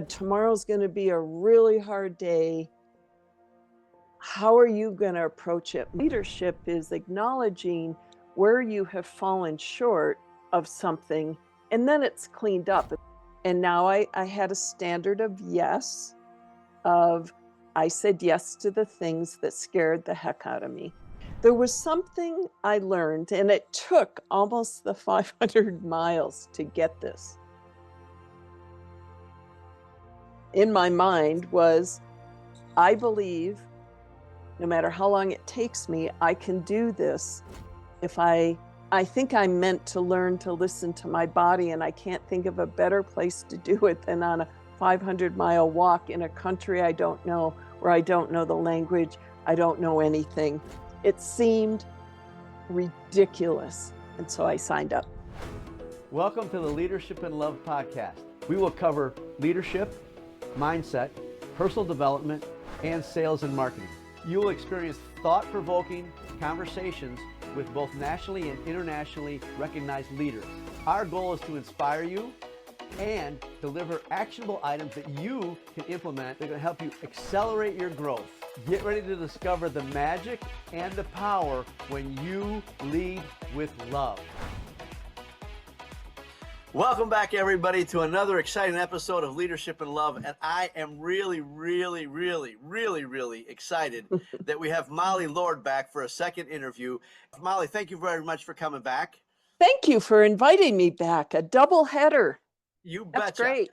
God, tomorrow's going to be a really hard day. How are you going to approach it? Leadership is acknowledging where you have fallen short of something, and then it's cleaned up. And now I had a standard of yes, I said yes to the things that scared the heck out of me. There was something I learned, and it took almost the 500 miles to get this. In my mind was, I believe no matter how long it takes me, I can do this. If I think I'm meant to learn to listen to my body, and I can't think of a better place to do it than on a 500-mile walk in a country I don't know, where I don't know the language, I don't know anything. It seemed ridiculous, and so I signed up. Welcome to the Leadership and Love podcast. We will cover leadership, mindset, personal development, and sales and marketing. You will experience thought-provoking conversations with both nationally and internationally recognized leaders. Our goal is to inspire you and deliver actionable items that you can implement that are going to help you accelerate your growth. Get ready to discover the magic and the power when you lead with love. Welcome back, everybody, to another exciting episode of Leadership and Love. And I am really excited that we have Molly Lord back for a second interview. Molly, thank you very much for coming back. Thank you for inviting me back. A double header. You betcha. That's great.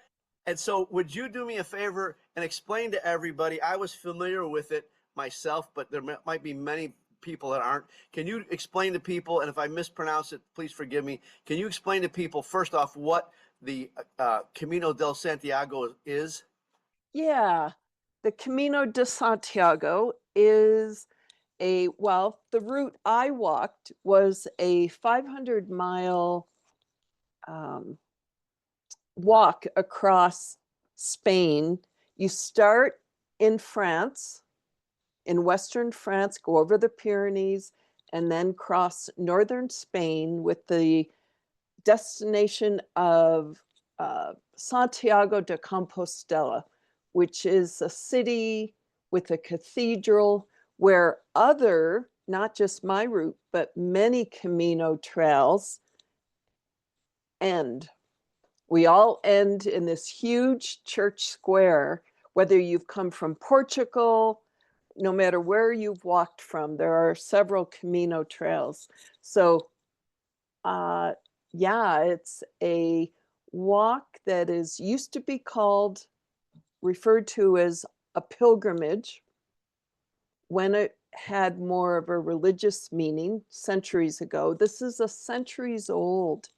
And so would you do me a favor and explain to everybody, I was familiar with it myself, but there might be many people that aren't. Can you explain to people, and if I mispronounce it, please forgive me, can you explain to people, first off, what the Camino de Santiago is? Yeah, the Camino de Santiago is the route I walked was a 500-mile walk across Spain. You start in France, in Western France, go over the Pyrenees, and then cross northern Spain with the destination of Santiago de Compostela, which is a city with a cathedral where not just my route, but many Camino trails end. We all end in this huge church square, whether you've come from Portugal, no matter where you've walked from, there are several Camino trails. So, it's a walk that used to be referred to as a pilgrimage when it had more of a religious meaning centuries ago. This is a centuries old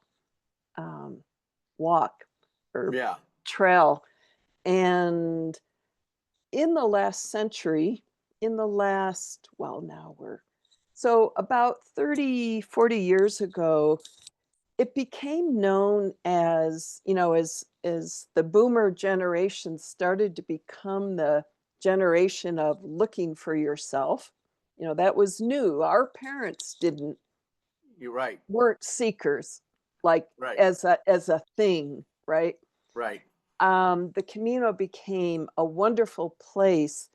walk or trail. And in the last century, about 30, 40 years ago, it became known as the boomer generation started to become the generation of looking for yourself. That was new. Our parents weren't seekers as a thing, right? Right. The Camino became a wonderful place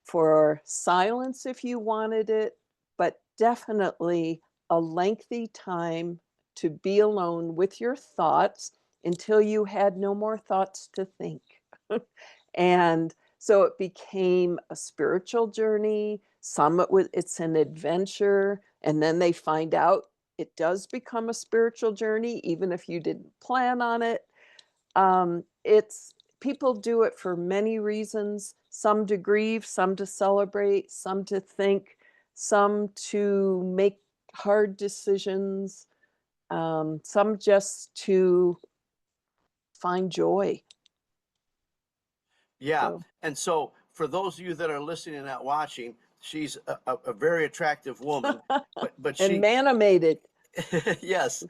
for silence if you wanted it, but definitely a lengthy time to be alone with your thoughts until you had no more thoughts to think. And so it became a spiritual journey. It's an adventure, and then they find out it does become a spiritual journey, even if you didn't plan on it. People do it for many reasons, some to grieve, some to celebrate, some to think, some to make hard decisions, some just to find joy. Yeah. And so for those of you that are listening and not watching, she's a very attractive woman, but and animated. Yes.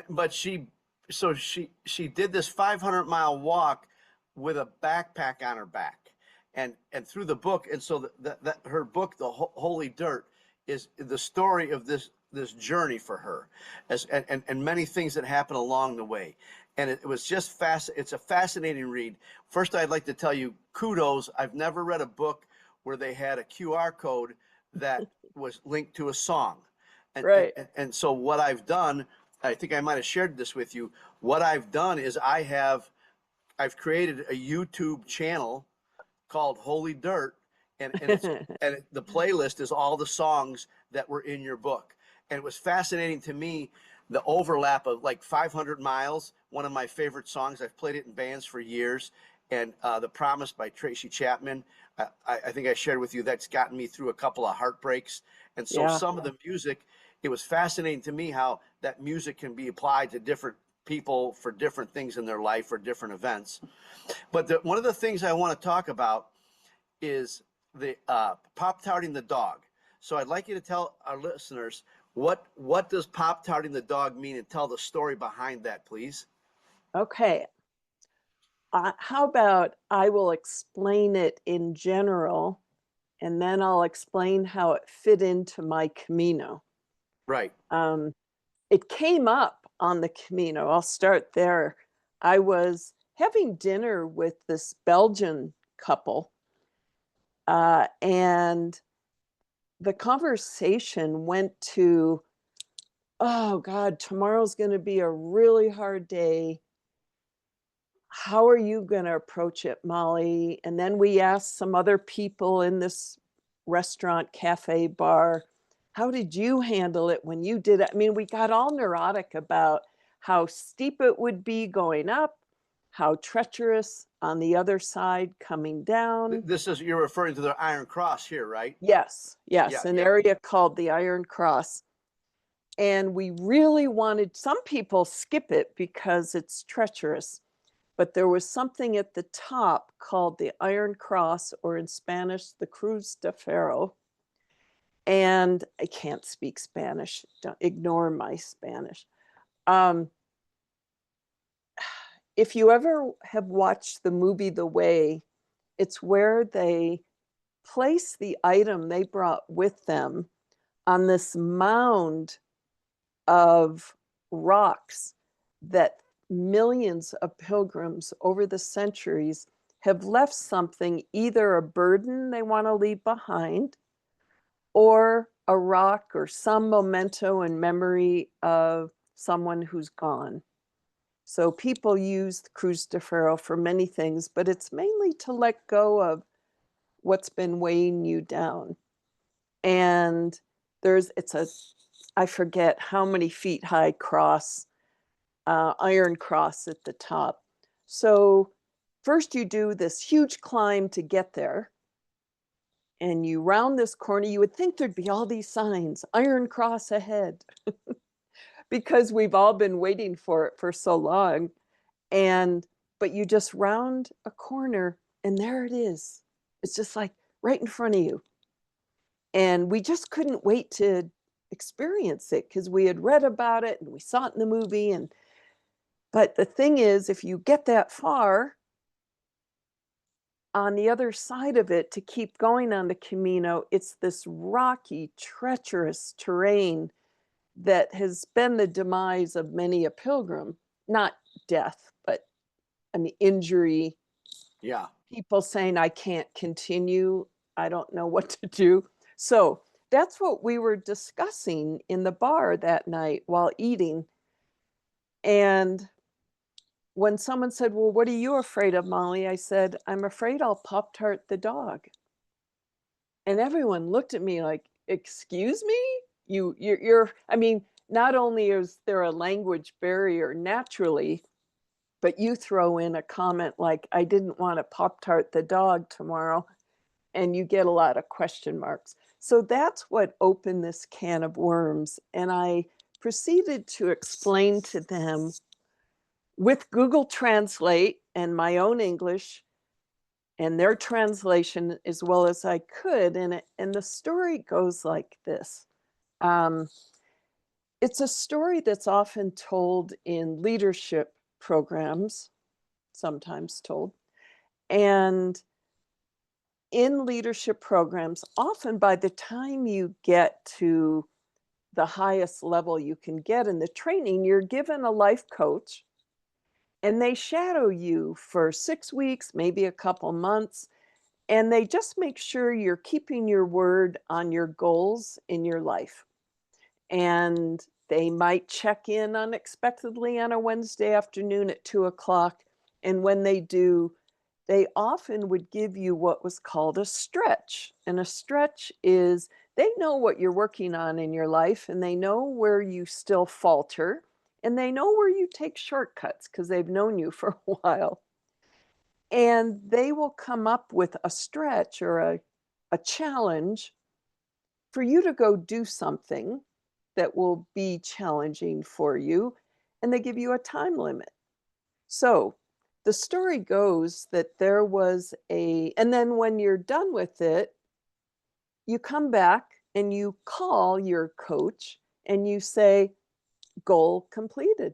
But she did this 500-mile walk with a backpack on her back, and through the book. And so that her book, The Holy Dirt, is the story of this journey for her and many things that happen along the way. and it was just fast. It's a fascinating read. First, I'd like to tell you kudos. I've never read a book where they had a QR code that was linked to a song. Right. And so what I've done, I think I might have shared this with you. What I've done is I've created a YouTube channel called Holy Dirt, and the playlist is all the songs that were in your book. And it was fascinating to me, the overlap of like 500 Miles, one of my favorite songs. I've played it in bands for years. And The Promise by Tracy Chapman. I think I shared with you that's gotten me through a couple of heartbreaks. And so Yeah. some of the music, it was fascinating to me how that music can be applied to different people for different things in their life or different events. But one of the things I want to talk about is the Pop-Tarting the Dog. So I'd like you to tell our listeners what does Pop-Tarting the Dog mean, and tell the story behind that, please. Okay. How about I will explain it in general, and then I'll explain how it fit into my Camino. Right. It came up on the Camino. I'll start there. I was having dinner with this Belgian couple, and the conversation went to, oh God, tomorrow's going to be a really hard day. How are you going to approach it, Molly? And then we asked some other people in this restaurant, cafe, bar, how did you handle it when you did it? I mean, we got all neurotic about how steep it would be going up, how treacherous on the other side coming down. This is, you're referring to the Iron Cross here, right? Yes, Yeah, an yeah. area called the Iron Cross. And we really wanted, some people skip it because it's treacherous, but there was something at the top called the Iron Cross, or in Spanish, the Cruz de Ferro. And I can't speak Spanish. Don't ignore my Spanish. If you ever have watched the movie The Way, it's where they place the item they brought with them on this mound of rocks that millions of pilgrims over the centuries have left something, either a burden they want to leave behind, or a rock or some memento in memory of someone who's gone. So people use the Cruz de Ferro for many things, but it's mainly to let go of what's been weighing you down. And I forget how many feet high cross, iron cross at the top. So first you do this huge climb to get there, and you round this corner. You would think there'd be all these signs, Iron Cross ahead, because we've all been waiting for it for so long. But you just round a corner, and there it is. It's just like right in front of you. And we just couldn't wait to experience it because we had read about it and we saw it in the movie. But the thing is, if you get that far, on the other side of it, to keep going on the Camino, it's this rocky, treacherous terrain that has been the demise of many a pilgrim. Not death, but I mean, injury. Yeah. People saying, I can't continue. I don't know what to do. So that's what we were discussing in the bar that night while eating. And when someone said, well, what are you afraid of, Molly? I said, I'm afraid I'll Pop-Tart the dog. And everyone looked at me like, excuse me? You're, I mean, not only is there a language barrier naturally, but you throw in a comment like, I didn't want to Pop-Tart the dog tomorrow, and you get a lot of question marks. So that's what opened this can of worms. And I proceeded to explain to them with Google Translate and my own English and their translation as well as I could. And the story goes like this. It's a story that's often told in leadership programs, sometimes told. And in leadership programs, often by the time you get to the highest level you can get in the training, you're given a life coach. And they shadow you for 6 weeks, maybe a couple months, and they just make sure you're keeping your word on your goals in your life. And they might check in unexpectedly on a Wednesday afternoon at 2 o'clock. And when they do, they often would give you what was called a stretch. And a stretch is they know what you're working on in your life and they know where you still falter and they know where you take shortcuts because they've known you for a while. And they will come up with a stretch or a challenge for you to go do something that will be challenging for you, and they give you a time limit. So the story goes that there was and then when you're done with it, you come back and you call your coach and you say, goal completed.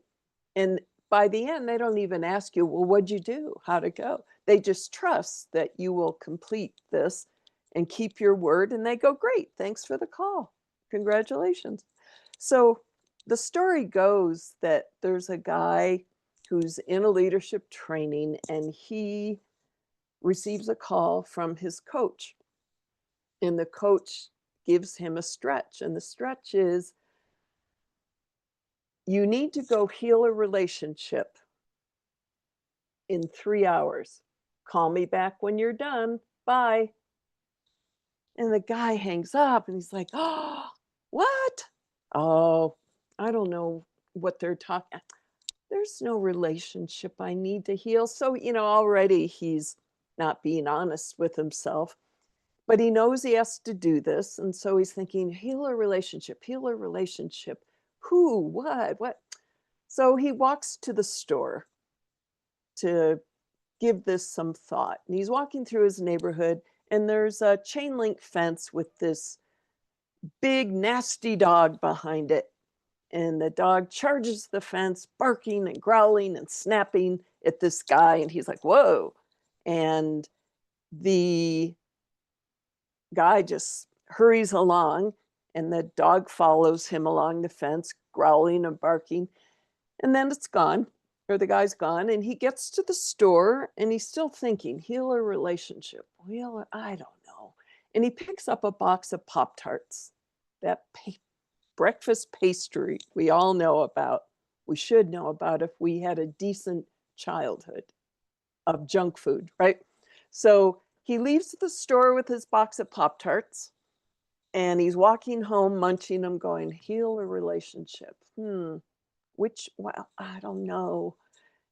And by the end, they don't even ask you, well, what'd you do? How'd it go? They just trust that you will complete this and keep your word. And they go, great, thanks for the call. Congratulations. So the story goes that there's a guy who's in a leadership training and he receives a call from his coach. And the coach gives him a stretch. And the stretch is you need to go heal a relationship in 3 hours. Call me back when you're done. Bye. And the guy hangs up and he's like, oh, what? Oh, I don't know what they're talking. There's no relationship I need to heal. So, already he's not being honest with himself, but he knows he has to do this. And so he's thinking, heal a relationship, heal a relationship. Who, what? So he walks to the store to give this some thought. And he's walking through his neighborhood, and there's a chain link fence with this big, nasty dog behind it. And the dog charges the fence, barking and growling and snapping at this guy. And he's like, whoa. And the guy just hurries along, and the dog follows him along the fence, growling and barking. And then it's gone, or the guy's gone, and he gets to the store and he's still thinking, heal a relationship. Well, I don't know. And he picks up a box of Pop-Tarts, that breakfast pastry we all know about. We should know about if we had a decent childhood of junk food, right? So he leaves the store with his box of Pop-Tarts and he's walking home, munching them, going, heal a relationship. Well, I don't know.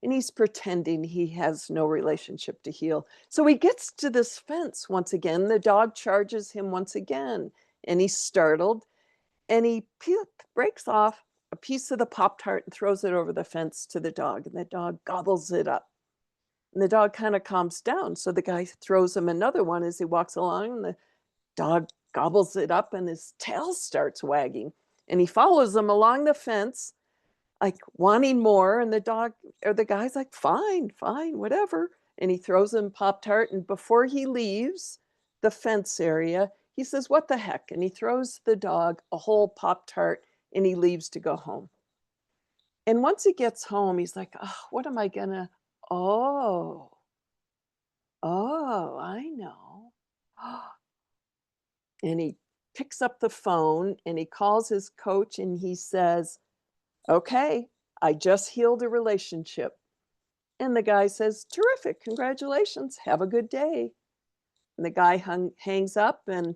And he's pretending he has no relationship to heal. So he gets to this fence once again. The dog charges him once again, and he's startled. And he breaks off a piece of the Pop-Tart and throws it over the fence to the dog. And the dog gobbles it up. And the dog kind of calms down. So the guy throws him another one as he walks along. And the dog gobbles it up and his tail starts wagging. And he follows him along the fence, like wanting more. And the guy's like, fine, whatever. And he throws him Pop-Tart. And before he leaves the fence area, he says, what the heck? And he throws the dog a whole Pop-Tart and he leaves to go home. And once he gets home, he's like, oh, what am I gonna, oh, I know. And he picks up the phone and he calls his coach and he says, okay, I just healed a relationship. And the guy says, terrific, congratulations, have a good day. And the guy hangs up and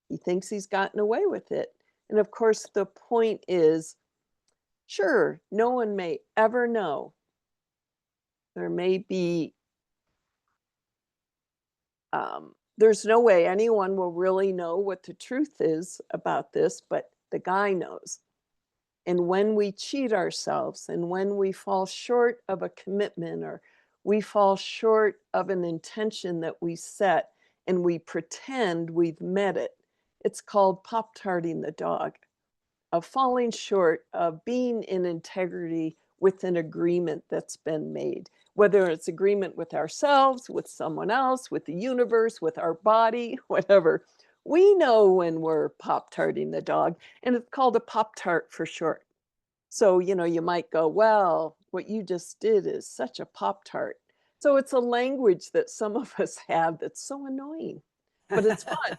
he thinks he's gotten away with it. And of course, the point is, sure, no one may ever know. There may be, there's no way anyone will really know what the truth is about this, but the guy knows. And when we cheat ourselves and when we fall short of a commitment or we fall short of an intention that we set and we pretend we've met it, it's called Pop-Tarting the Dog, of falling short of being in integrity with an agreement that's been made, whether it's agreement with ourselves, with someone else, with the universe, with our body, whatever. We know when we're Pop-Tarting the dog, and it's called a Pop-Tart for short. So, you might go, well, what you just did is such a Pop-Tart. So it's a language that some of us have that's so annoying, but it's fun.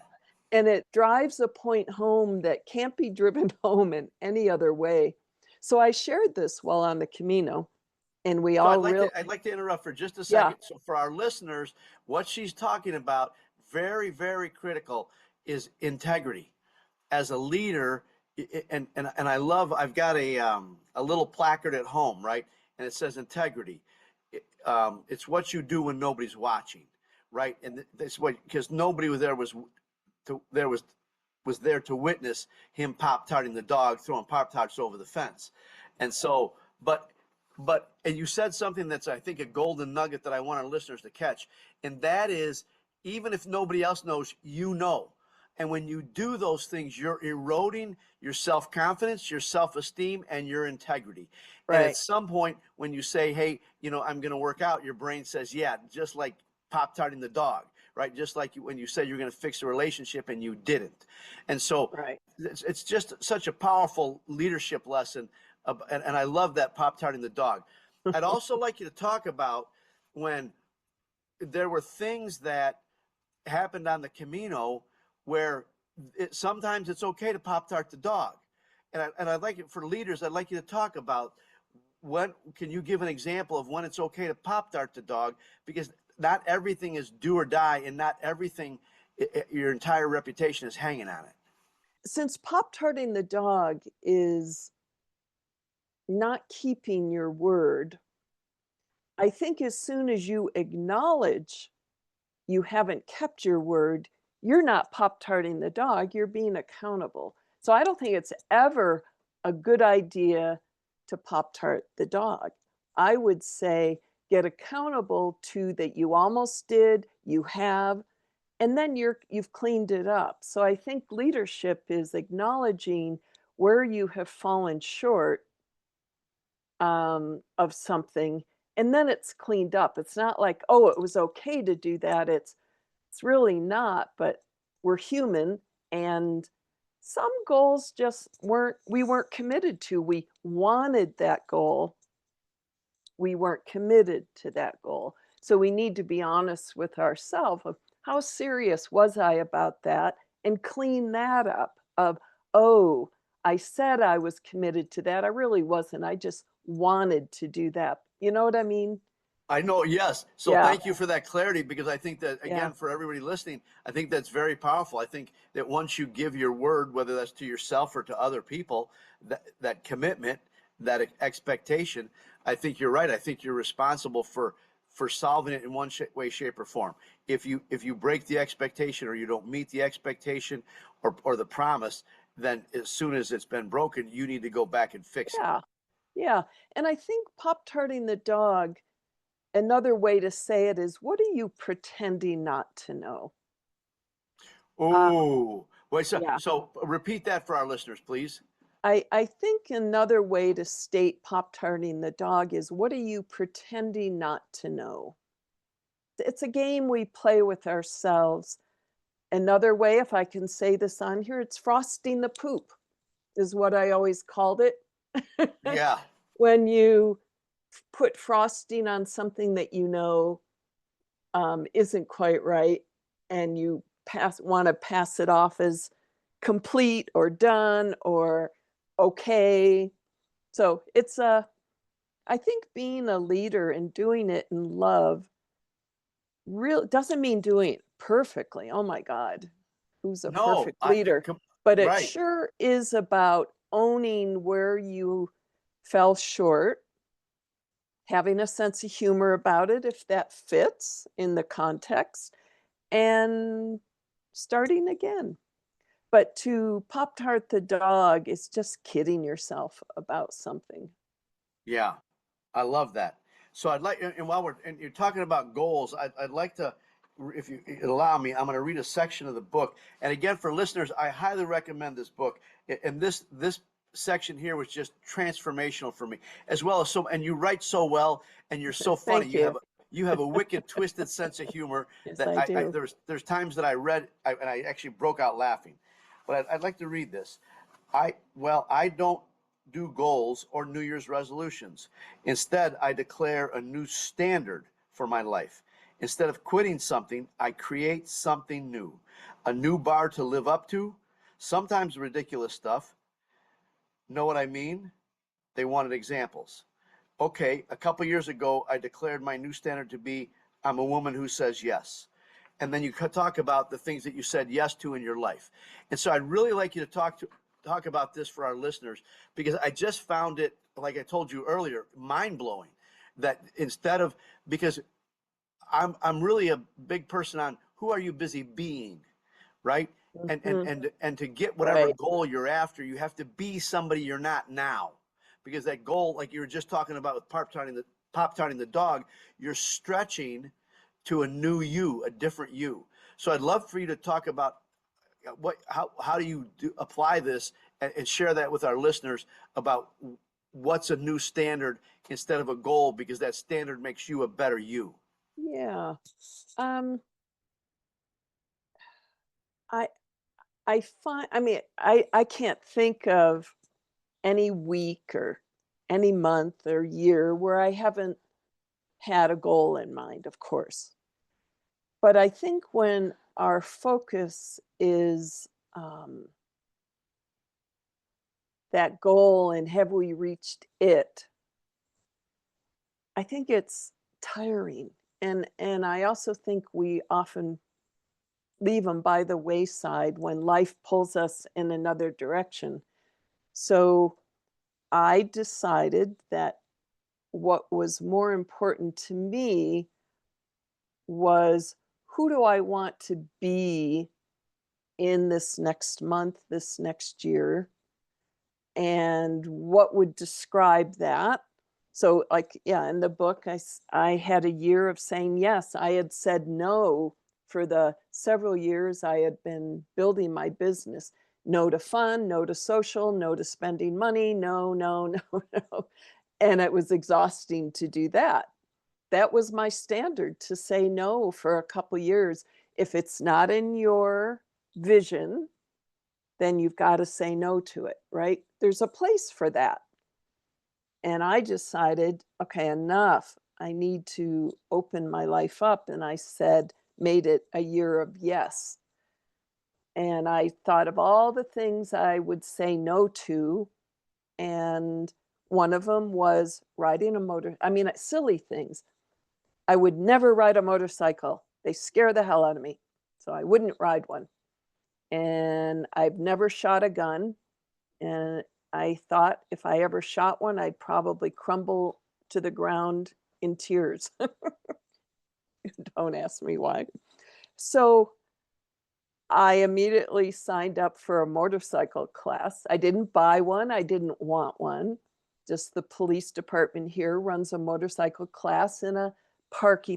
And it drives a point home that can't be driven home in any other way. So I shared this while on the Camino, and we So all really, I'd like to interrupt for just a yeah, second. So for our listeners, what she's talking about, very, very critical, is integrity. As a leader, and I love, I've got a little placard at home, right? And it says integrity. It's what you do when nobody's watching, right? And that's what, because nobody was there was there to witness him pop-tarting the dog, throwing pop-tarts over the fence. And so, and you said something that's, I think, a golden nugget that I want our listeners to catch. And that is, even if nobody else knows, you know. And when you do those things, you're eroding your self-confidence, your self-esteem, and your integrity. And at right. some point, when you say, hey, I'm going to work out, your brain says, yeah, just like pop-tarting the dog, right? Just like when you said you're going to fix a relationship and you didn't. And so Right. it's just such a powerful leadership lesson. And I love that pop-tarting the dog. I'd also like you to talk about when there were things that happened on the Camino where sometimes it's okay to pop-tart the dog. And I'd like it for leaders, I'd like you to talk about can you give an example of when it's okay to pop-tart the dog? Because not everything is do or die, and not everything, your entire reputation is hanging on it. Since Pop-Tarting the Dog is not keeping your word, I think as soon as you acknowledge you haven't kept your word, you're not Pop-Tarting the dog, you're being accountable. So I don't think it's ever a good idea to Pop-Tart the dog. I would say get accountable to that you almost did, you have, and then you've cleaned it up. So I think leadership is acknowledging where you have fallen short of something, and then it's cleaned up. It's not like, oh, it was okay to do that. It's really not, but we're human, and some goals just we weren't committed to. We wanted that goal. We weren't committed to that goal. So we need to be honest with ourselves of how serious was I about that and clean that up of, oh, I said I was committed to that. I really wasn't. I just wanted to do that. You know what I mean? I know, yes. So Yeah. thank you for that clarity, because I think that, Yeah. again, for everybody listening, I think that's very powerful. I think that once you give your word, whether that's to yourself or to other people, that commitment, that expectation, I think you're right. I think you're responsible for solving it in one way, shape, or form. If you break the expectation, or you don't meet the expectation, or the promise, then as soon as it's been broken, you need to go back and fix it. Yeah. Yeah. And I think Pop-Tarting the dog, another way to say it is, what are you pretending not to know? Uh, Oh, wait, yeah. so repeat that for our listeners, please. I think another way to state Pop-Tarting the dog is, what are you pretending not to know? It's a game we play with ourselves. Another way, if I can say this on here, it's frosting the poop, is what I always called it. Yeah. When you put frosting on something that isn't quite right, and you want to pass it off as complete or done or okay. So I think being a leader and doing it in love real doesn't mean doing it perfectly. Oh my God, who's a No, perfect leader? But it right. sure is about owning where you fell short, having a sense of humor about it if that fits in the context, and starting again. But to Pop-Tart the dog is just kidding yourself about something. Yeah, I love that. So I'd like, and while you're talking about goals, I'd like to, if you allow me, I'm going to read a section of the book. And again, for listeners, I highly recommend this book. And this section here was just transformational for me, as well as and you write so well, and you're so funny. Thank you. You have a wicked, twisted sense of humor Yes, that I do. there's times that I read, and I actually broke out laughing. But I'd like to read this. I don't do goals or New Year's resolutions. Instead, I declare a new standard for my life. Instead of quitting something, I create something new, a new bar to live up to, sometimes ridiculous stuff. Know what I mean? They wanted examples. Okay, a couple years ago, I declared my new standard to be I'm a woman who says yes. And then you talk about the things that you said yes to in your life. And so I'd really like you to talk about this for our listeners, because I just found it, like I told you earlier, mind blowing. That instead of, because I'm really a big person on who are you busy being, right? And to get whatever Right. goal you're after, you have to be somebody you're not now, because that goal, like you were just talking about with Pop-Tarting the Dog, you're stretching to a new you, a different you. So I'd love for you to talk about how do you apply this, and share that with our listeners about what's a new standard instead of a goal, because that standard makes you a better you. Yeah. Um, I I find, I mean, I can't think of any week or any month or year where I haven't had a goal in mind, of course. But I think when our focus is that goal and have we reached it, I think it's tiring. And I also think we often leave them by the wayside when life pulls us in another direction. So I decided that what was more important to me was, who do I want to be in this next month, this next year, and what would describe that? So, like, yeah, in the book, I had a year of saying yes. I had said no for the several years I had been building my business. No to fun, no to social, no to spending money, no, no, no, no. And it was exhausting to do that. That was my standard, to say no for a couple years. If it's not in your vision, then you've got to say no to it, right? There's a place for that. And I decided, okay, enough. I need to open my life up. And I said, made it a year of yes. And I thought of all the things I would say no to. And one of them was riding a I mean, silly things. I would never ride a motorcycle. They scare the hell out of me. So I wouldn't ride one. And I've never shot a gun. And I thought if I ever shot one, I'd probably crumble to the ground in tears. Don't ask me why. So I immediately signed up for a motorcycle class. I didn't buy one, I didn't want one. Just the police department here runs a motorcycle class in a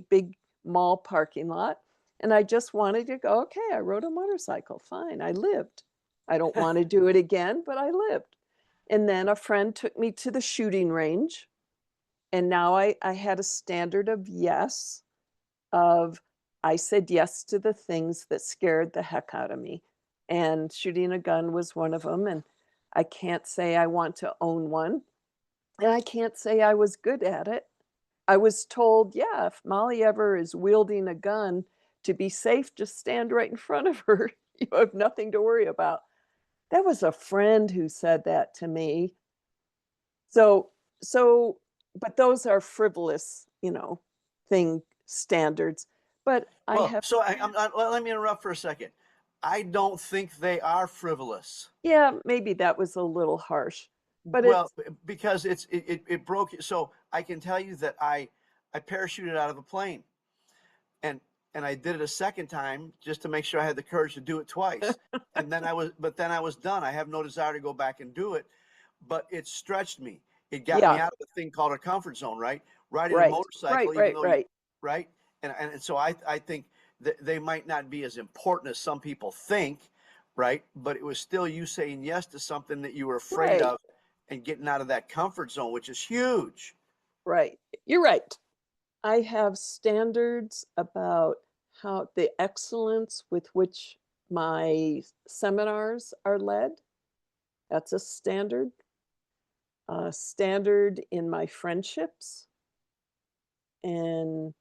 big mall parking lot. And I just wanted to go, okay, I rode a motorcycle, fine, I lived. I don't want to do it again, but I lived. And then a friend took me to the shooting range. And now I had a standard of yes, of I said yes to the things that scared the heck out of me. And shooting a gun was one of them. And I can't say I want to own one. And I can't say I was good at it. I was told, yeah, if Molly ever is wielding a gun, to be safe, just stand right in front of her. You have nothing to worry about. That was a friend who said that to me. So, so, but those are frivolous, thing standards. But I Well, have, so well, let me interrupt for a second. I don't think they are frivolous. yeah, maybe that was a little harsh, but Well, it's, because it broke. So I can tell you that I parachuted out of a plane, and I did it a second time just to make sure I had the courage to do it twice. And then I was done. I have no desire to go back and do it, but it stretched me. It got me yeah, out of a thing called a comfort zone, right? Riding a right, right, motorcycle, even right, though right, right? And so I think that they might not be as important as some people think, right? But it was still you saying yes to something that you were afraid right, of, and getting out of that comfort zone, which is huge. right. You're right. I have standards about how the excellence with which my seminars are led. That's a standard. standard in my friendships, and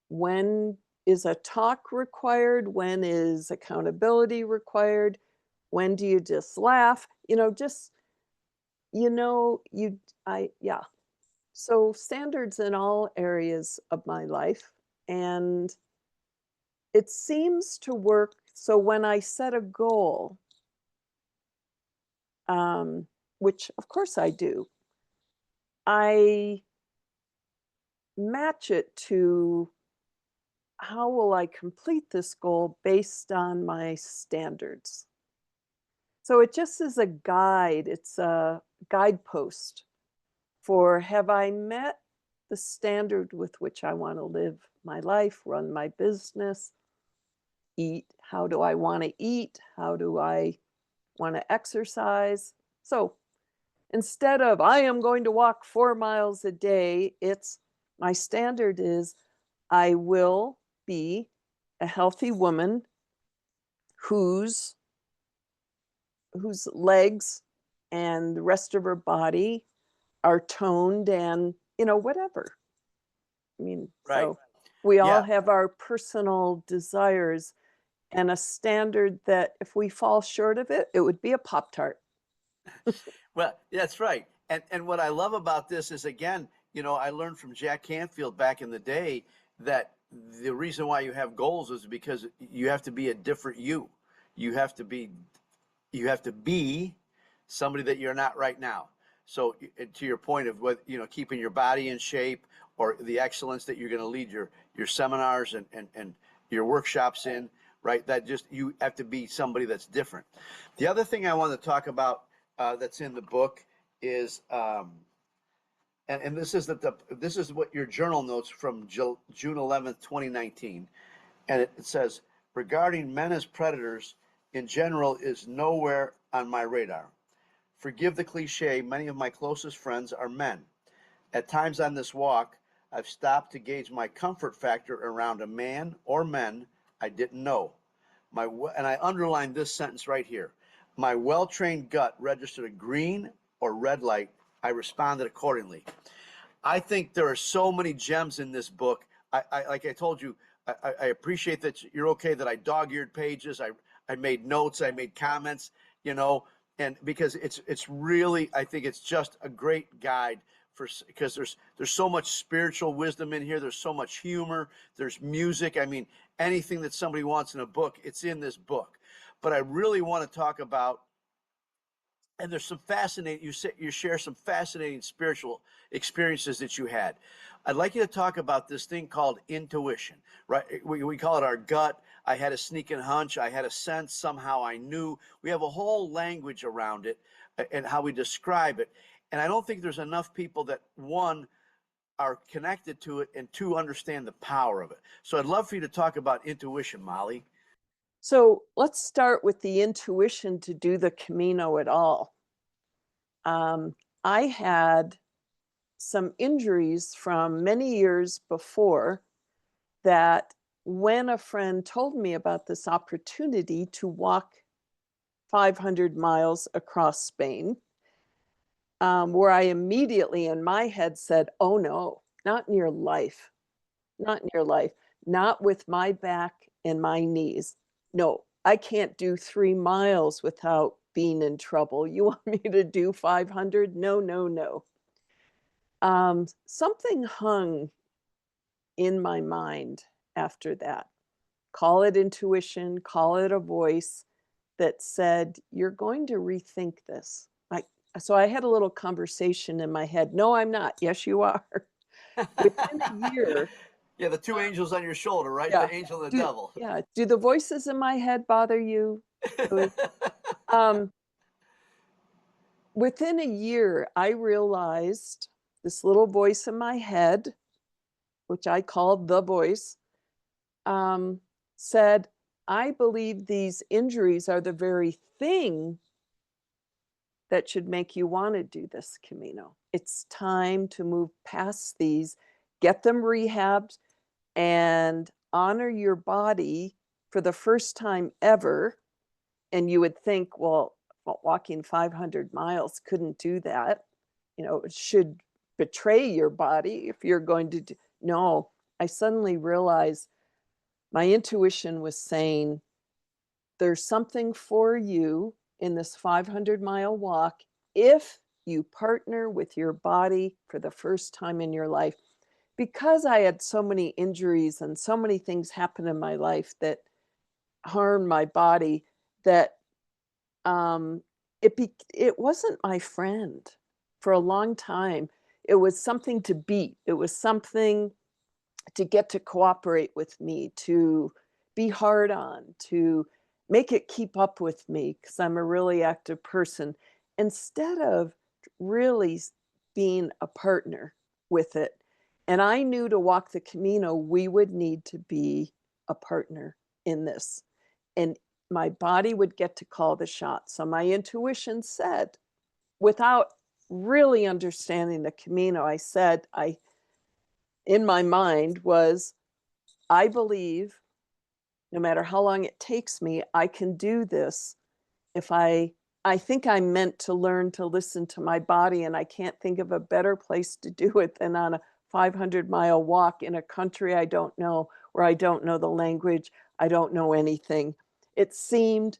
when is a talk required, when is accountability required, when do you just laugh, just you I yeah. So standards in all areas of my life, and it seems to work. So when I set a goal, um, which of course I do, I match it to how will I complete this goal based on my standards. So it just is a guide, it's a guidepost for have I met the standard with which I want to live my life, run my business, eat? How do I want to eat? How do I want to exercise? So instead of I am going to walk 4 miles a day, it's my standard is I will be a healthy woman whose legs and the rest of her body are toned and whatever. I mean, Right. so we all Yeah. have our personal desires and a standard that if we fall short of it, it would be a Pop-Tart. Well, that's right. And what I love about this is, again, I learned from Jack Canfield back in the day that the reason why you have goals is because you have to be a different you. You have to be somebody that you're not right now. So to your point of what, keeping your body in shape, or the excellence that you're going to lead your seminars and your workshops in, right? That just, you have to be somebody that's different. The other thing I want to talk about that's in the book is, and this is this is what your journal notes from June 11th, 2019. And it says, regarding men as predators in general is nowhere on my radar. Forgive the cliche, many of my closest friends are men. At times on this walk, I've stopped to gauge my comfort factor around a man or men I didn't know. And I underlined this sentence right here. My well-trained gut registered a green or red light. I responded accordingly. I think there are so many gems in this book. Like I told you, I appreciate that you're okay that I dog-eared pages. I made notes. I made comments. And because it's really, I think it's just a great guide because there's so much spiritual wisdom in here. There's so much humor. There's music. I mean, anything that somebody wants in a book, it's in this book. But I really want to talk about, and there's some fascinating, you share some fascinating spiritual experiences that you had. I'd like you to talk about this thing called intuition, right? We call it our gut. I had a sneaking hunch. I had a sense. Somehow I knew. We have a whole language around it and how we describe it. And I don't think there's enough people that, one, are connected to it, and two, understand the power of it. So I'd love for you to talk about intuition, Molly. So let's start with the intuition to do the Camino at all. I had some injuries from many years before that when a friend told me about this opportunity to walk 500 miles across Spain, where I immediately in my head said, oh no, not in your life, not in your life, not with my back and my knees. No, I can't do 3 miles without being in trouble. You want me to do 500? No, no, no. Something hung in my mind after that. Call it intuition, call it a voice that said, you're going to rethink this. So I had a little conversation in my head. No, I'm not. Yes, you are. Within a year. Yeah, the two angels on your shoulder, right? Yeah. The angel and the devil. Yeah. Do the voices in my head bother you, Louie? Um, Within a year, I realized this little voice in my head, which I called the voice, um, said, I believe these injuries are the very thing that should make you want to do this Camino. It's time to move past these, get them rehabbed, and honor your body for the first time ever. And you would think, well, walking 500 miles couldn't do that. should betray your body if you're going to do. No, I suddenly realized my intuition was saying, there's something for you in this 500-mile walk if you partner with your body for the first time in your life. Because I had so many injuries and so many things happen in my life that harmed my body, that it wasn't my friend for a long time. It was something to beat. It was something to get to cooperate with me, to be hard on, to make it keep up with me because I'm a really active person, instead of really being a partner with it. And I knew to walk the Camino, we would need to be a partner in this. And my body would get to call the shots. So my intuition said, without really understanding the Camino, I said, in my mind was, I believe no matter how long it takes me, I can do this. If I think I'm meant to learn to listen to my body, and I can't think of a better place to do it than on a 500-mile walk in a country I don't know, where I don't know the language, I don't know anything. It seemed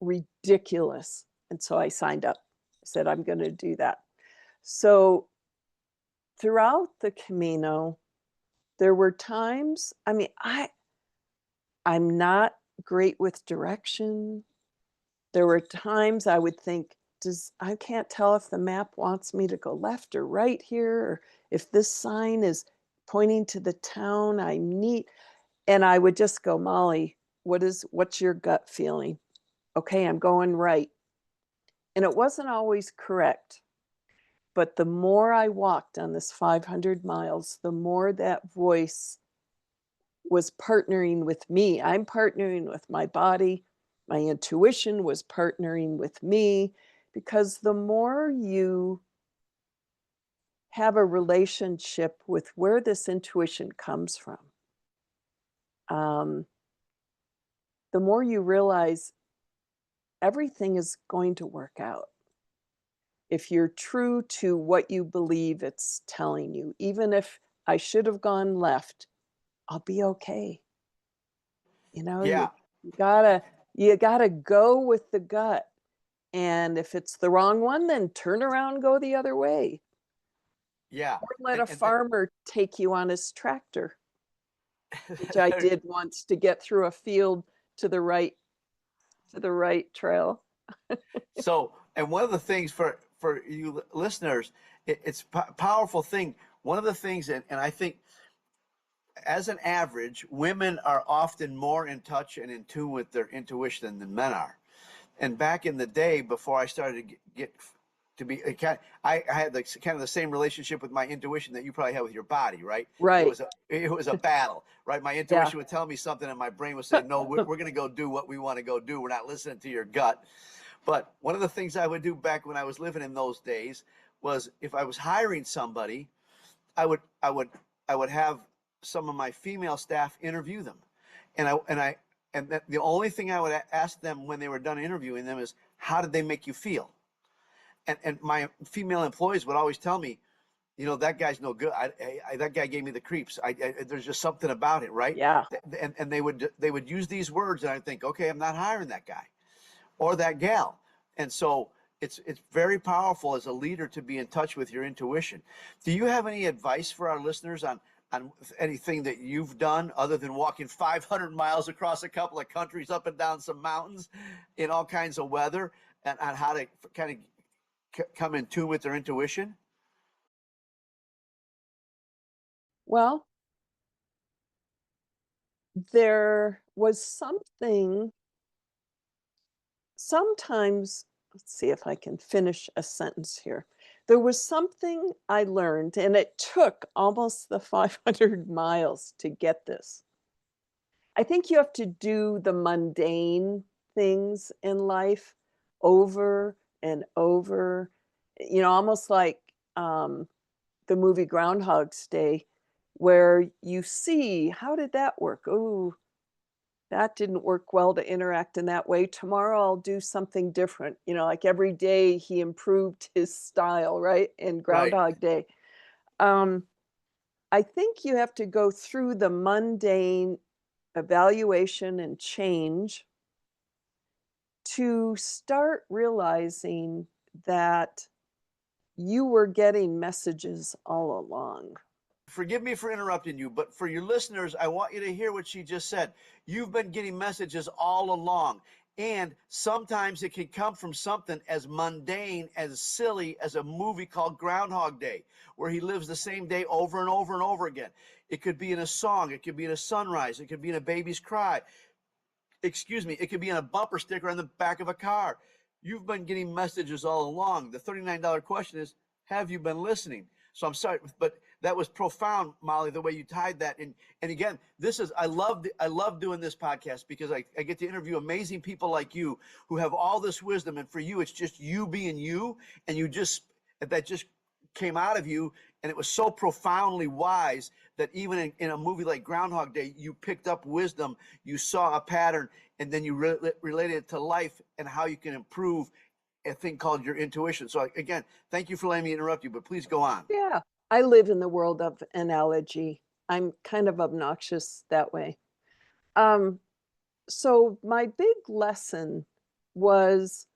ridiculous. And so I signed up. I said, I'm going to do that. So throughout the Camino, there were times, I mean, I'm not great with direction. There were times I would think, I can't tell if the map wants me to go left or right here, or if this sign is pointing to the town I need. And I would just go, Molly, what's your gut feeling? Okay, I'm going right. And it wasn't always correct. But the more I walked on this 500 miles, the more that voice was partnering with me. I'm partnering with my body. My intuition was partnering with me, because the more you have a relationship with where this intuition comes from, um, the more you realize everything is going to work out. If you're true to what you believe it's telling you, even if I should have gone left, I'll be okay. You know, Yeah. you gotta go with the gut. And if it's the wrong one, then turn around, go the other way. Yeah. Or let And, a farmer take you on his tractor, which I and did once to get through a field to the right trail. so, and one of the things for you listeners, it's a powerful thing. One of the things, and I think as an average, women are often more in touch and in tune with their intuition than men are. And back in the day, before I started to get to be, I had kind of the same relationship with my intuition that you probably have with your body, right? Right. It was a battle, right? My Yeah. intuition would tell me something, and my brain would say, "No, we're going to go do what we want to go do. We're not listening to your gut." But one of the things I would do back when I was living in those days was, if I was hiring somebody, I would I would I would have some of my female staff interview them, and the only thing I would ask them when they were done interviewing them is, how did they make you feel? And my female employees would always tell me, that guy's no good. That guy gave me the creeps. There's just something about it, right? Yeah. And they would use these words, and I think, okay, I'm not hiring that guy or that gal. And so it's very powerful as a leader to be in touch with your intuition. Do you have any advice for our listeners on anything that you've done other than walking 500 miles across a couple of countries, up and down some mountains in all kinds of weather, and on how to kind of come in tune with their intuition? Well, there was something, sometimes, let's see if I can finish a sentence here. There was something I learned, and it took almost the 500 miles to get this. I think you have to do the mundane things in life over and over, almost like the movie Groundhog's Day, where you see, how did that work? Oh, that didn't work well to interact in that way. Tomorrow I'll do something different. You know, like every day he improved his style, right? In Right. Groundhog Day. I think you have to go through the mundane evaluation and change to start realizing that you were getting messages all along. Forgive me for interrupting you, but for your listeners, I want you to hear what she just said. You've been getting messages all along. And sometimes it can come from something as mundane, as silly as a movie called Groundhog Day, where he lives the same day over and over and over again. It could be in a song. It could be in a sunrise. It could be in a baby's cry. Excuse me. It could be in a bumper sticker on the back of a car. You've been getting messages all along. The $39 question is, have you been listening? So I'm sorry, but that was profound, Molly, the way you tied that. And again, this is, I love doing this podcast because I get to interview amazing people like you who have all this wisdom. And for you, it's just you being you, and that just came out of you. And it was so profoundly wise that even in a movie like Groundhog Day, you picked up wisdom, you saw a pattern, and then you related it to life and how you can improve a thing called your intuition. So again, thank you for letting me interrupt you, but please go on. Yeah, I live in the world of analogy. I'm kind of obnoxious that way. So my big lesson was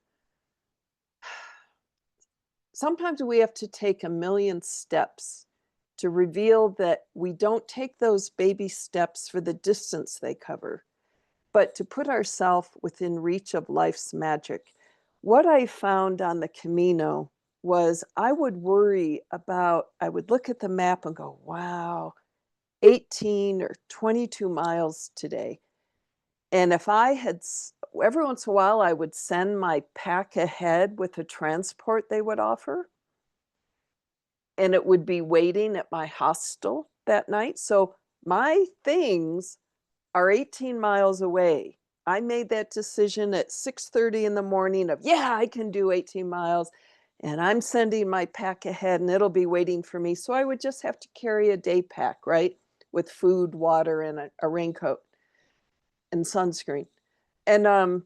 sometimes we have to take a million steps to reveal that we don't take those baby steps for the distance they cover, but to put ourselves within reach of life's magic. What I found on the Camino was I would I would look at the map and go, wow, 18 or 22 miles today. And if I had, every once in a while, I would send my pack ahead with the transport they would offer, and it would be waiting at my hostel that night. So my things are 18 miles away. I made that decision at 6:30 in the morning of, yeah, I can do 18 miles. And I'm sending my pack ahead and it'll be waiting for me. So I would just have to carry a day pack, right? With food, water, and a raincoat and sunscreen. And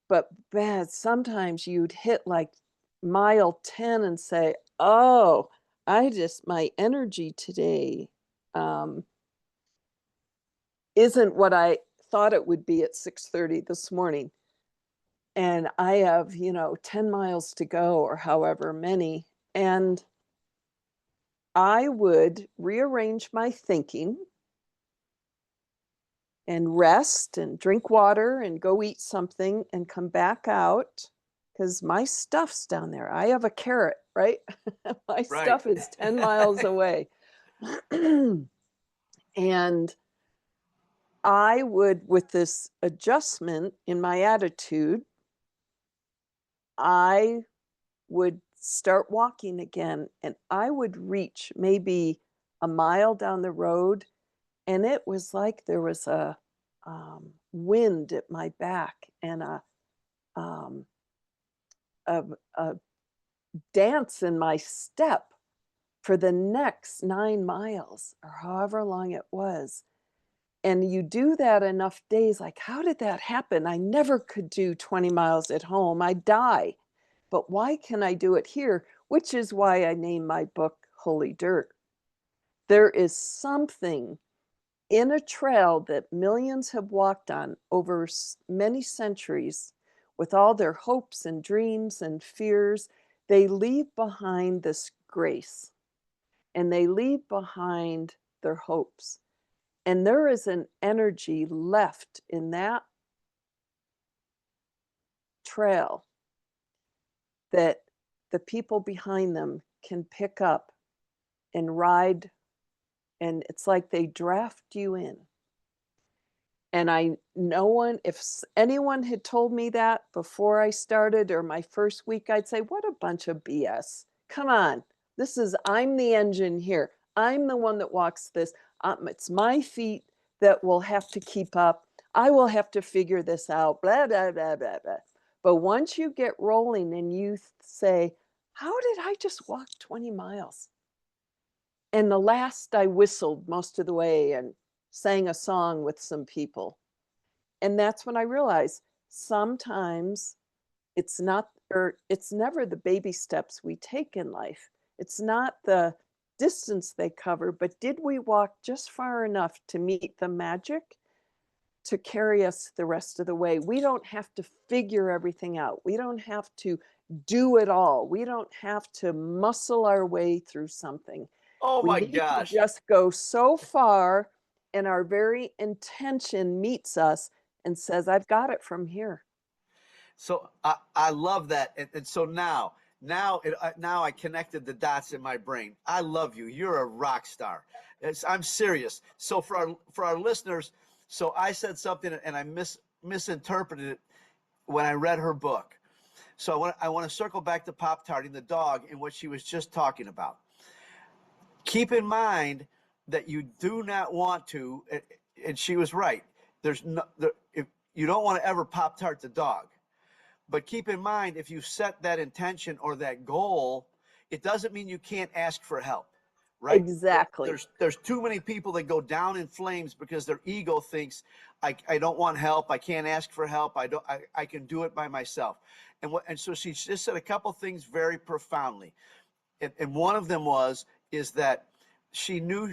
but man, sometimes you'd hit like mile 10 and say, oh, my energy today isn't what I thought it would be at 6:30 this morning. And I have, 10 miles to go or however many. And I would rearrange my thinking and rest and drink water and go eat something and come back out because my stuff's down there. I have a carrot, right? My Right. stuff is 10 miles away. And I would, with this adjustment in my attitude, I would start walking again and I would reach maybe a mile down the road. And it was like there was a wind at my back and um, a dance in my step for the next 9 miles or however long it was. And you do that enough days, like, how did that happen? I never could do 20 miles at home. I'd die. But why can I do it here? Which is why I named my book Holy Dirt. There is something in a trail that millions have walked on over many centuries with all their hopes and dreams and fears. They leave behind this grace and they leave behind their hopes. And there is an energy left in that trail that the people behind them can pick up and ride. And it's like they draft you in. And if anyone had told me that before I started or my first week, I'd say, what a bunch of BS. Come on. I'm the engine here. I'm the one that walks this. It's my feet that will have to keep up. I will have to figure this out, blah, blah, blah, blah, blah. But once you get rolling and you say, how did I just walk 20 miles? And the last I whistled most of the way and sang a song with some people. And that's when I realized sometimes it's not, or it's never the baby steps we take in life. It's not the distance they cover, but did we walk just far enough to meet the magic to carry us the rest of the way? We don't have to figure everything out. We don't have to do it all. We don't have to muscle our way through something. Oh We my need to gosh. just go so far, and our very intention meets us and says, I've got it from here. So I love that. And so now I connected the dots in my brain. I love you. You're a rock star. I'm serious. So for our listeners, so I said something and I misinterpreted it when I read her book. So I want to circle back to Pop-Tarting the Dog and what she was just talking about. Keep in mind that you do not want to, and she was right. If you don't want to ever Pop-Tart the dog. But keep in mind, if you set that intention or that goal, it doesn't mean you can't ask for help, right? Exactly. There's too many people that go down in flames because their ego thinks, I don't want help, I can't ask for help, I can do it by myself. And so she just said a couple things very profoundly. And one of them is that she knew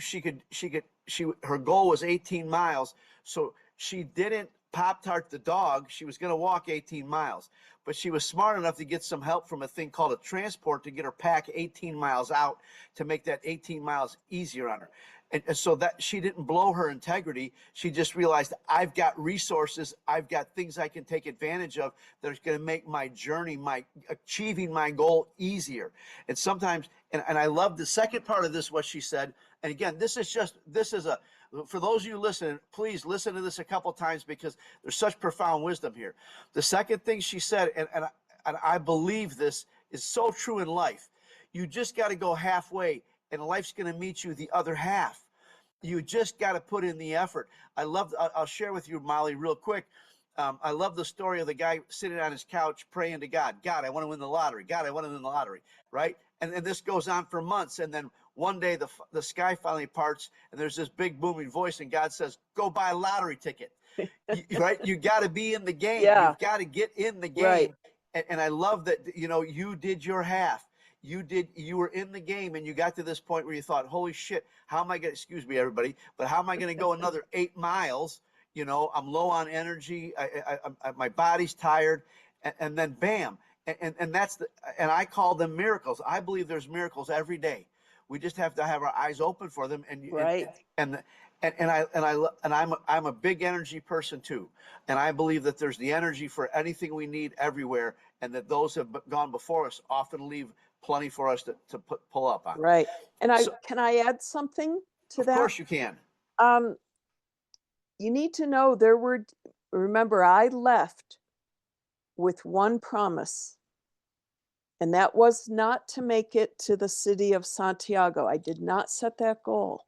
her goal was 18 miles, so she didn't Pop-Tart the dog. She was going to walk 18 miles, but she was smart enough to get some help from a thing called a transport to get her pack 18 miles out to make that 18 miles easier on her. And so that she didn't blow her integrity. She just realized, I've got resources, I've got things I can take advantage of that are going to make my journey, my achieving my goal easier. And sometimes, and I love the second part of this, what she said. And again, for those of you listening, please listen to this a couple times because there's such profound wisdom here. The second thing she said, and I believe this is so true in life, you just got to go halfway and life's going to meet you the other half. You just got to put in the effort. I'll share with you, Molly, real quick. I love the story of the guy sitting on his couch praying to God. God, I want to win the lottery. God, I want to win the lottery, right? And this goes on for months. And then one day the sky finally parts and there's this big booming voice and God says, go buy a lottery ticket, right? You got to be in the game. Yeah. You've got to get in the game. Right. And I love that, you did your half. You were in the game and you got to this point where you thought, holy shit, how am I going to, excuse me, everybody, but how am I going to go another 8 miles? I'm low on energy. My body's tired. And then bam. And I call them miracles. I believe there's miracles every day. We just have to have our eyes open for them. Right. I'm a big energy person too. And I believe that there's the energy for anything we need everywhere. And that those have gone before us often leave plenty for us to pull up on. Right. And can I add something to that? Of course you can. You need to know remember, I left with one promise, and that was not to make it to the city of Santiago. I did not set that goal.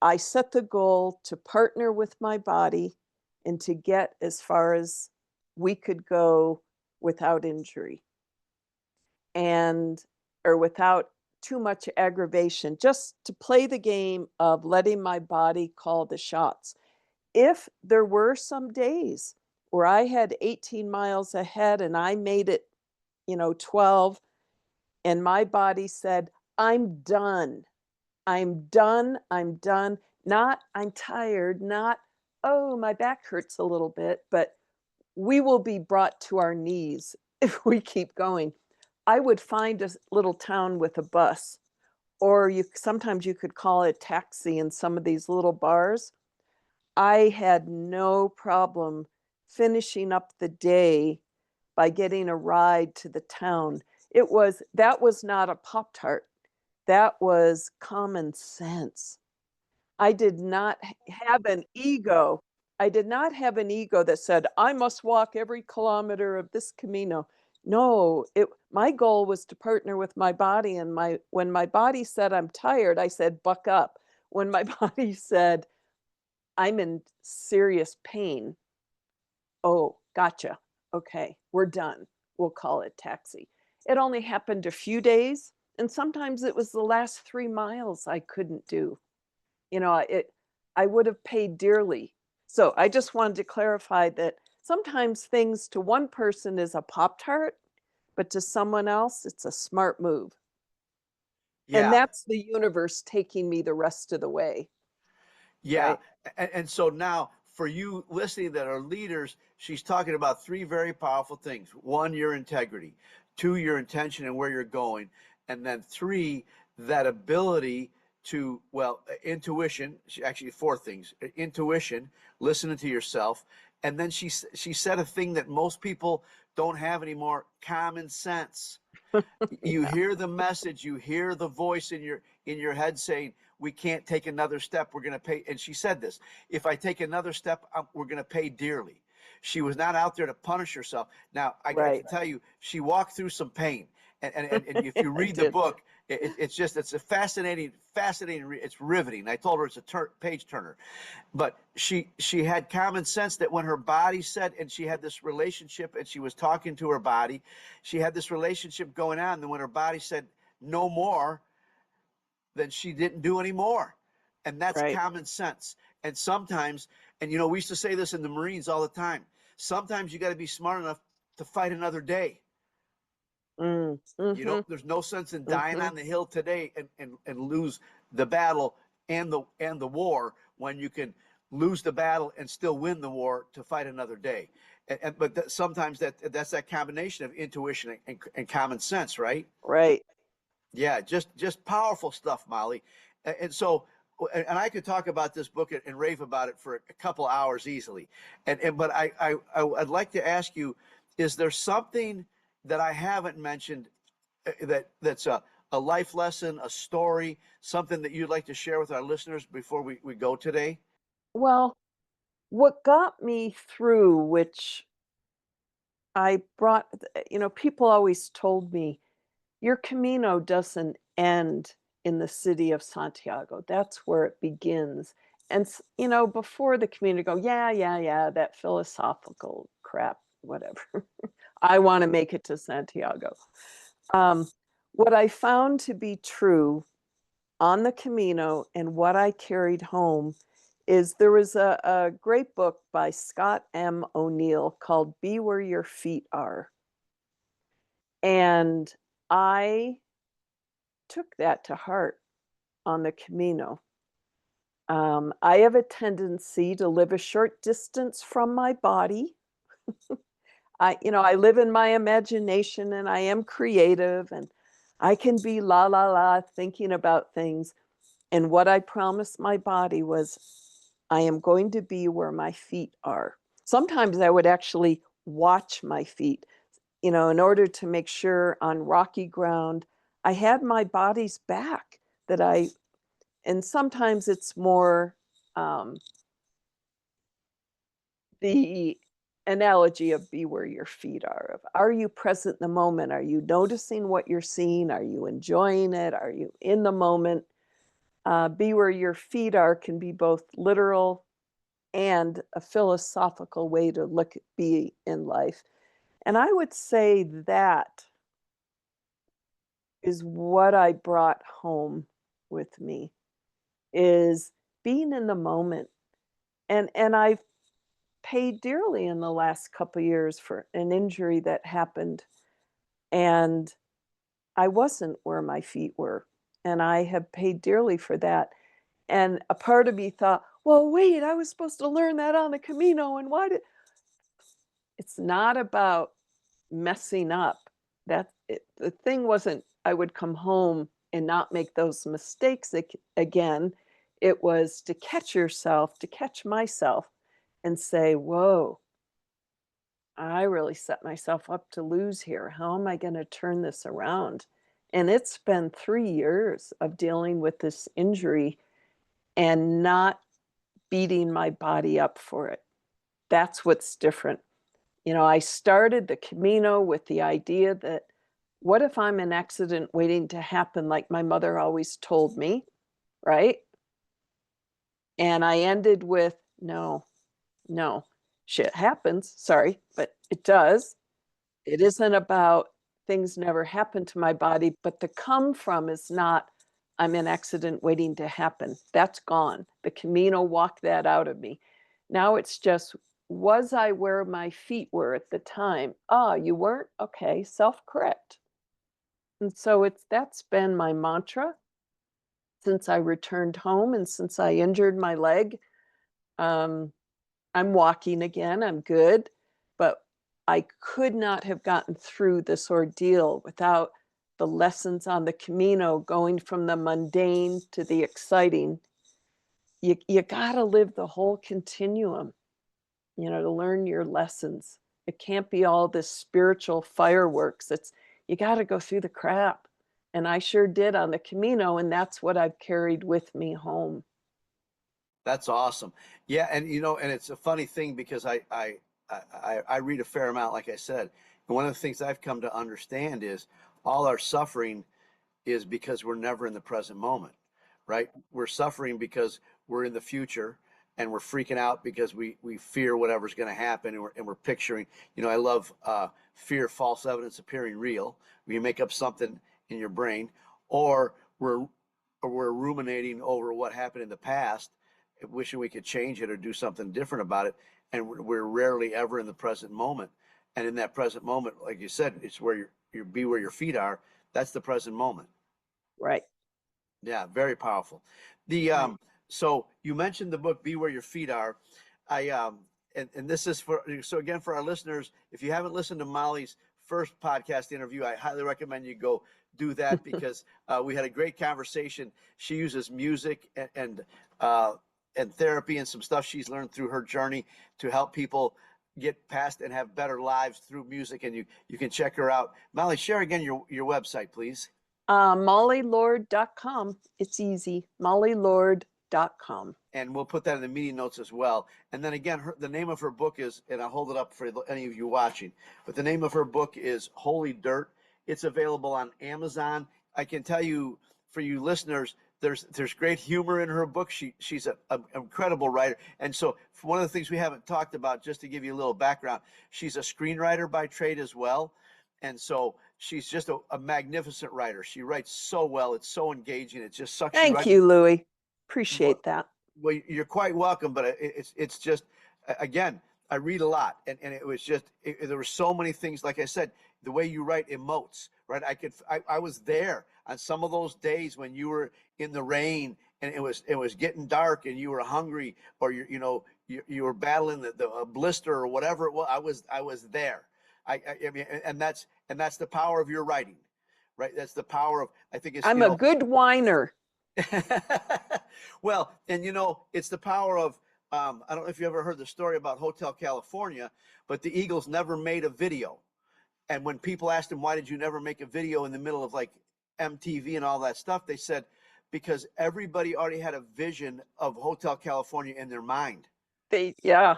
I set the goal to partner with my body and to get as far as we could go without injury or without too much aggravation, just to play the game of letting my body call the shots. If there were some days where I had 18 miles ahead and I made it, 12, and my body said, I'm done. I'm done. I'm done. Not, I'm tired. Not, oh, my back hurts a little bit, but we will be brought to our knees if we keep going. I would find a little town with a bus, or sometimes you could call it a taxi in some of these little bars. I had no problem finishing up the day by getting a ride to the town. That was not a Pop-Tart. That was common sense. I did not have an ego. I did not have an ego that said, I must walk every kilometer of this Camino. No, my goal was to partner with my body. And when my body said, I'm tired, I said, buck up. When my body said, I'm in serious pain, oh, gotcha. Okay, we're done. We'll call it taxi. It only happened a few days. And sometimes it was the last 3 miles I couldn't do. I would have paid dearly. So I just wanted to clarify that sometimes things to one person is a Pop-Tart, but to someone else, it's a smart move. And Yeah. that's the universe taking me the rest of the way, Yeah. right? And so now for you listening that are leaders, she's talking about three very powerful things. One, your integrity. Two, your intention and where you're going. And then three, that ability to, well, intuition, actually four things. Intuition, listening to yourself. And then she said a thing that most people don't have anymore, common sense. You Yeah, hear the message, you hear the voice in your head saying, we can't take another step, we're going to pay. And she said this, if I take another step, we're going to pay dearly. She was not out there to punish herself. Now I right. can tell you, she walked through some pain, and if you I read the did. book, it's a fascinating, it's riveting. I told her it's a page turner. But she had common sense that when her body said, and she had this relationship, and she was talking to her body, she had this relationship going on. And when her body said no more, then she didn't do any more. And that's Right. common sense. And sometimes, and we used to say this in the Marines all the time, sometimes you got to be smart enough to fight another day. Mm, mhm, There's no sense in dying mhm. on the hill today and lose the battle and the war when you can lose the battle and still win the war to fight another day. But sometimes that's that combination of intuition and common sense, right? Right. Yeah, just powerful stuff, Molly. And so, and I could talk about this book and rave about it for a couple hours easily. But I'd like to ask you, is there something that I haven't mentioned that's a life lesson, a story, something that you'd like to share with our listeners before we go today? Well, what got me through, which I brought, people always told me, your Camino doesn't end in the city of Santiago. That's where it begins. And, before the Camino, go, yeah, yeah, yeah, that philosophical crap, whatever. I want to make it to Santiago. Um, what I found to be true on the Camino and what I carried home is there was a great book by Scott M. O'Neill called Be Where Your Feet Are. And I took that to heart on the Camino. I have a tendency to live a short distance from my body. I live in my imagination and I am creative and I can be la la la thinking about things. And what I promised my body was, I am going to be where my feet are. Sometimes I would actually watch my feet, in order to make sure on rocky ground I had my body's back. And sometimes it's more um, the analogy of be where your feet are. Are you present in the moment? Are you noticing what you're seeing? Are you enjoying it? Are you in the moment? Be where your feet are can be both literal and a philosophical way to be in life. And I would say that is what I brought home with me, is being in the moment. And I've paid dearly in the last couple of years for an injury that happened, and I wasn't where my feet were, and I have paid dearly for that. And a part of me thought, well, wait, I was supposed to learn that on the Camino, and why did it's not about messing up. The thing wasn't I would come home and not make those mistakes again. It was to catch yourself, to catch myself and say, whoa, I really set myself up to lose here. How am I going to turn this around? And it's been 3 years of dealing with this injury and not beating my body up for it. That's what's different. I started the Camino with the idea that what if I'm an accident waiting to happen, like my mother always told me, right? And I ended with no, no, shit happens. Sorry, but it does. It isn't about things never happen to my body, but the come from is not I'm an accident waiting to happen. That's gone. The Camino walked that out of me. Now it's just, was I where my feet were at the time? Ah, you weren't? Okay, self-correct. And so that's been my mantra since I returned home and since I injured my leg. Um, I'm walking again, I'm good, but I could not have gotten through this ordeal without the lessons on the Camino, going from the mundane to the exciting. You gotta live the whole continuum, to learn your lessons. It can't be all this spiritual fireworks. You gotta go through the crap. And I sure did on the Camino, and that's what I've carried with me home. That's awesome. Yeah, and and it's a funny thing because I read a fair amount, like I said, and one of the things I've come to understand is all our suffering is because we're never in the present moment, right? We're suffering because we're in the future and we're freaking out because we fear whatever's going to happen, and we're picturing. I love fear, false evidence appearing real. When you make up something in your brain, or we're ruminating over what happened in the past, wishing we could change it or do something different about it, and we're rarely ever in the present moment. And in that present moment, like you said, it's where you be where your feet are. That's the present moment. Right. Yeah, very powerful. The Right. So you mentioned the book "Be Where Your Feet Are." I and this is so again for our listeners. If you haven't listened to Molly's first podcast interview, I highly recommend you go do that because we had a great conversation. She uses music and therapy and some stuff she's learned through her journey to help people get past and have better lives through music. And you can check her out. Molly, share again your website, please. MollyLord.com. It's easy. MollyLord.com. And we'll put that in the meeting notes as well. And then again, the name of her book is, and I'll hold it up for any of you watching, but the name of her book is Holy Dirt. It's available on Amazon. I can tell you, for you listeners, there's great humor in her book. She's an incredible writer. And so one of the things we haven't talked about, just to give you a little background, she's a screenwriter by trade as well. And so she's just a magnificent writer. She writes so well. It's so engaging. It just sucks you Thank right. you, Louie. Appreciate that. Well, you're quite welcome, but it's just, again, I read a lot, and it was just there were so many things. Like I said, the way you write emotes, right? I was there on some of those days when you were in the rain and it was getting dark and you were hungry, or you were battling the blister or whatever it was. I was there. I mean, and that's the power of your writing, right? That's the power of, I think it's, I'm a good whiner. Well, and it's the power of, I don't know if you ever heard the story about Hotel California, but the Eagles never made a video. And when people asked them, why did you never make a video in the middle of like MTV and all that stuff? They said, because everybody already had a vision of Hotel California in their mind. Yeah.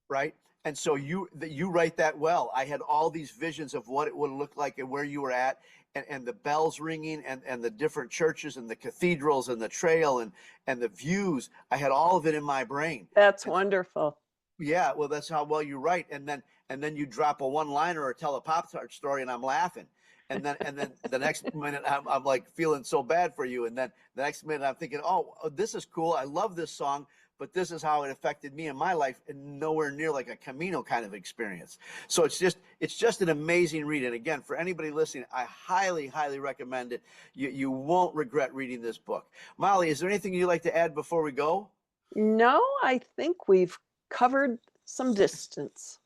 Right. And so you write that well. I had all these visions of what it would look like and where you were at, and the bells ringing and the different churches and the cathedrals and the trail and the views. I had all of it in my brain. That's wonderful. Yeah, well, that's how well you write. And then you drop a one-liner or tell a Pop-Tart story, and I'm laughing. And then the next minute I'm like feeling so bad for you. And then the next minute I'm thinking, oh, this is cool. I love this song, but this is how it affected me in my life, and nowhere near like a Camino kind of experience. So it's just an amazing read. And again, for anybody listening, I highly, highly recommend it. You won't regret reading this book. Molly, is there anything you'd like to add before we go? No, I think we've covered some distance.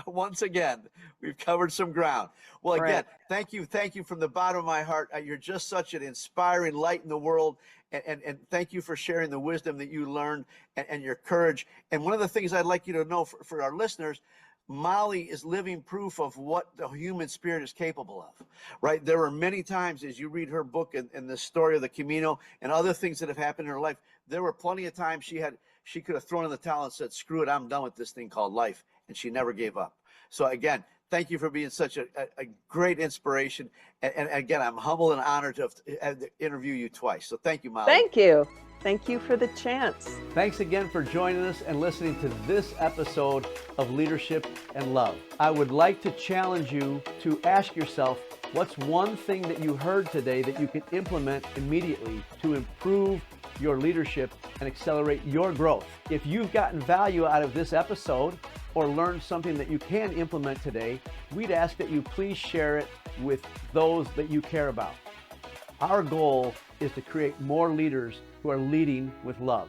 Once again, we've covered some ground. Well, again, Right. thank you from the bottom of my heart. You're just such an inspiring light in the world, and thank you for sharing the wisdom that you learned and your courage. And one of the things I'd like you to know for our listeners, Molly is living proof of what the human spirit is capable of, right? There were many times as you read her book and the story of the Camino and other things that have happened in her life, there were plenty of times she could have thrown in the towel and said, screw it, I'm done with this thing called life. And she never gave up. So again, thank you for being such a great inspiration. And again, I'm humbled and honored to interview you twice. So thank you, Molly. Thank you. Thank you for the chance. Thanks again for joining us and listening to this episode of Leadership and Love. I would like to challenge you to ask yourself, what's one thing that you heard today that you can implement immediately to improve your leadership and accelerate your growth. If you've gotten value out of this episode or learned something that you can implement today, we'd ask that you please share it with those that you care about. Our goal is to create more leaders who are leading with love.